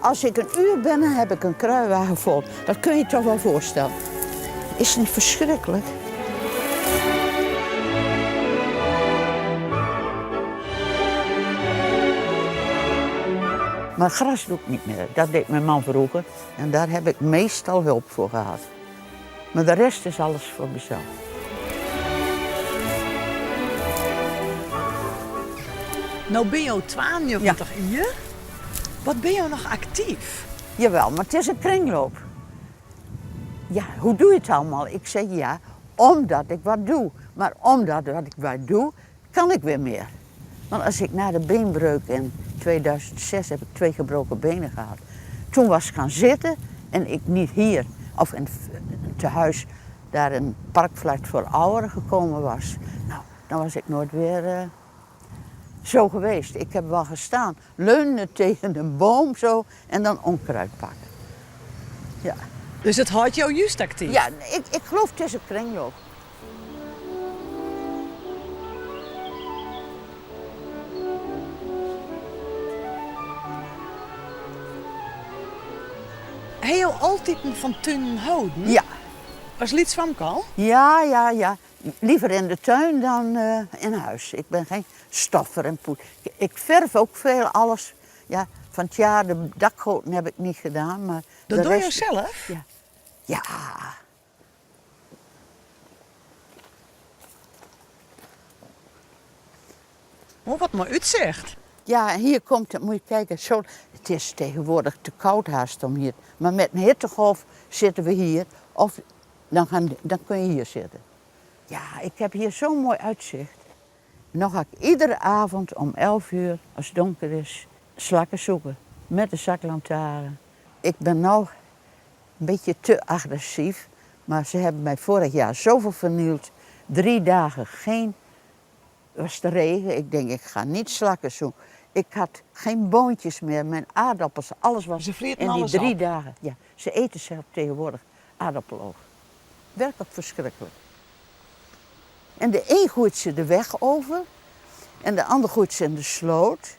Als ik een uur ben, dan heb ik een kruiwagen vol. Dat kun je je toch wel voorstellen. Is het niet verschrikkelijk? Maar gras doe ik niet meer. Dat deed mijn man vroeger. En daar heb ik meestal hulp voor gehad. Maar de rest is alles voor mezelf. Nou ben je 92 jaar. Wat ben je nog actief? Jawel, maar het is een kringloop. Ja, hoe doe je het allemaal? Ik zeg ja, omdat ik wat doe. Maar omdat wat ik wat doe, kan ik weer meer. Want als ik na de beenbreuk in 2006 heb ik 2 gebroken benen gehad. Toen was ik gaan zitten en ik niet hier of in te huis daar een parkflat voor ouderen gekomen was. Nou, dan was ik nooit weer zo geweest. Ik heb wel gestaan, leunen tegen een boom zo en dan onkruid pakken. Ja. Dus het houdt jou juist actief? Ja, ik geloof het is een kringloop. Heb je altijd van tuin houden? Ja. Als lied van al? Ja. Liever in de tuin dan in huis. Ik ben geen stoffer en poet. Ik verf ook veel alles. Ja, van het jaar de dakgoten heb ik niet gedaan, maar Dat doe je rest... zelf? Ja. Ja. Oh, wat mooi uitzicht. Ja, en hier komt het, moet je kijken, zo, het is tegenwoordig te koud haast om hier. Maar met een hittegolf zitten we hier, of dan kun je hier zitten. Ja, ik heb hier zo'n mooi uitzicht. Nog ga ik iedere avond om 11 uur, als het donker is, slakken zoeken. Met de zaklantaarn. Ik ben nou een beetje te agressief, maar ze hebben mij vorig jaar zoveel vernield. 3 dagen was de regen. Ik denk, ik ga niet slakken zoeken. Ik had geen boontjes meer, mijn aardappels, alles was Ze vreten in die alles 3 op. dagen. Ja, ze eten zelf tegenwoordig aardappeloog. Werkelijk verschrikkelijk. En de een gooit ze de weg over en de ander gooit ze in de sloot.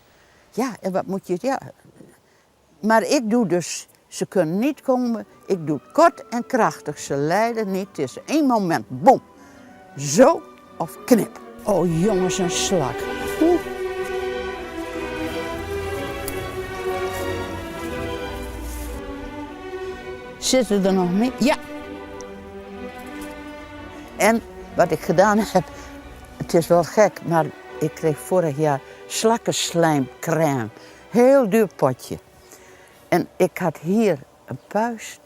Ja, en wat moet je... Ja. Maar ik doe dus, ze kunnen niet komen. Ik doe het kort en krachtig. Ze lijden niet. Het is 1 moment, boem. Zo of knip. Oh jongens, een slak. Oeh. Zitten er nog meer? Ja. En wat ik gedaan heb, het is wel gek, maar ik kreeg vorig jaar slakkenslijmcrème. Heel duur potje. En ik had hier een puist.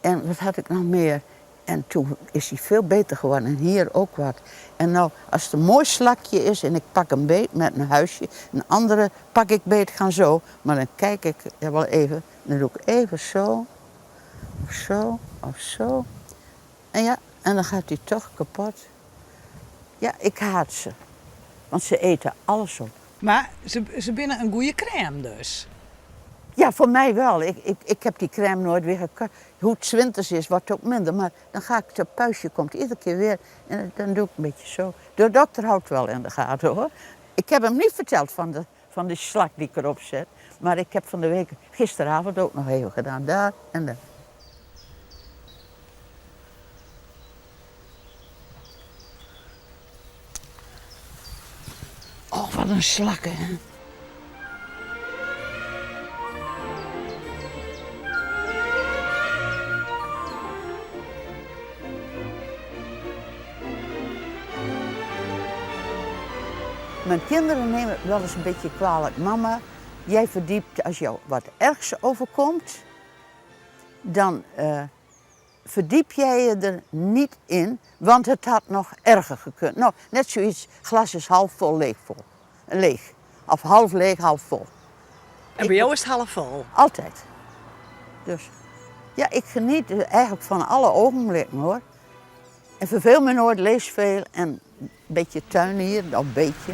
En wat had ik nog meer? En toen is hij veel beter geworden en hier ook wat. En nou, als het een mooi slakje is en ik pak een beet met een huisje, een andere pak ik beet, gaan zo. Maar dan kijk ik wel even, dan doe ik even zo, of zo, of zo. En ja, en dan gaat hij toch kapot. Ja, ik haat ze. Want ze eten alles op. Maar ze binnen een goede crème dus. Ja, voor mij wel. Ik heb die crème nooit weer gekust. Hoe het 's winters is, wordt het ook minder. Maar dan ga ik, het puistje komt iedere keer weer. En dan doe ik een beetje zo. De dokter houdt wel in de gaten hoor. Ik heb hem niet verteld van de slak die ik erop zet. Maar ik heb van de week, gisteravond ook nog even gedaan. Daar en daar. Oh, wat een slakken, hè. Mijn kinderen nemen het wel eens een beetje kwalijk. Mama, jij verdiept, als jou wat ergs overkomt, dan verdiep jij je er niet in, want het had nog erger gekund. Nou, net zoiets, glas is half vol, leeg. Of half leeg, half vol. En bij jou is het half vol? Altijd. Dus, ja, ik geniet eigenlijk van alle ogenblikken hoor. En verveel me nooit, lees veel en een beetje tuin hier, of een beetje.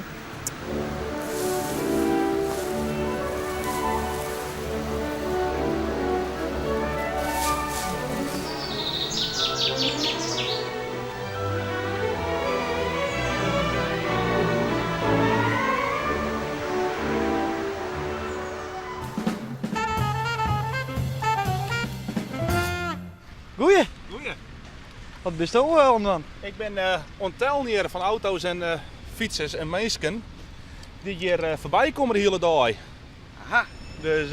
Wat bist du man? Ik ben ontelnier van auto's en fietsers en mensen die hier voorbij komen de hele dag. Aha. Dus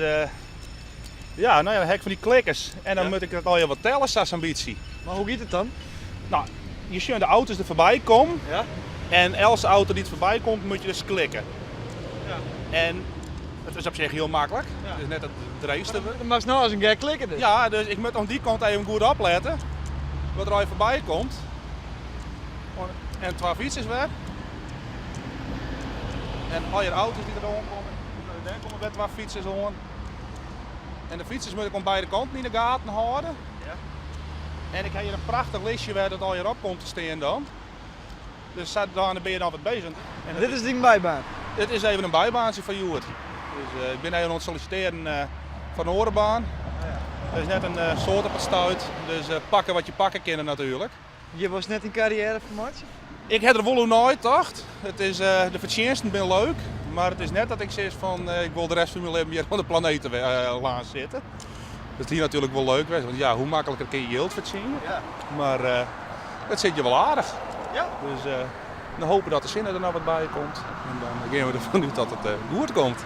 ja, nou ja, hek van die klikkers. En dan moet ik het al je wat tellen, zo'n ambitie. Maar hoe gaat het dan? Nou, je ziet de auto's er voorbij komen. Ja? En elke auto die er voorbij komt, moet je dus klikken. Ja. En het is op zich heel makkelijk. Ja. Het is net het dreigste. Dan mag je nou als een gek klikken dus. Ja, dus ik moet aan die kant even goed opletten. Wat er al voorbij komt. En 2 fietsers weer. En al je auto's die er rondkomen. Daar komen weer 2 fietsers om. En de fietsers moet ik aan beide kanten in de gaten houden. Ja. En ik heb hier een prachtig listje waar het al je op komt te staan dan. Dus daar ben je dan wat bezig. En Dit is ding bijbaan. dit is even een bijbaantje van Joert. Dus ik ben even aan het solliciteren voor een orenbaan. Dat is net een soort op het stuit. Dus pakken wat je pakken kan natuurlijk. Je was net in carrière vermoord? Ik heb er wel nooit gedacht. Het is de verdiensten ben leuk. Maar het is net dat ik zeg van ik wil de rest van mijn leven hier op de planeet laten zitten. Dat is hier natuurlijk wel leuk. Want ja, hoe makkelijker kun je yield verdienen. Ja. Maar het zit je wel aardig. Ja. Dus dan hopen dat de zin er nou wat bij komt. En dan gaan we ervan uit dat het goed komt.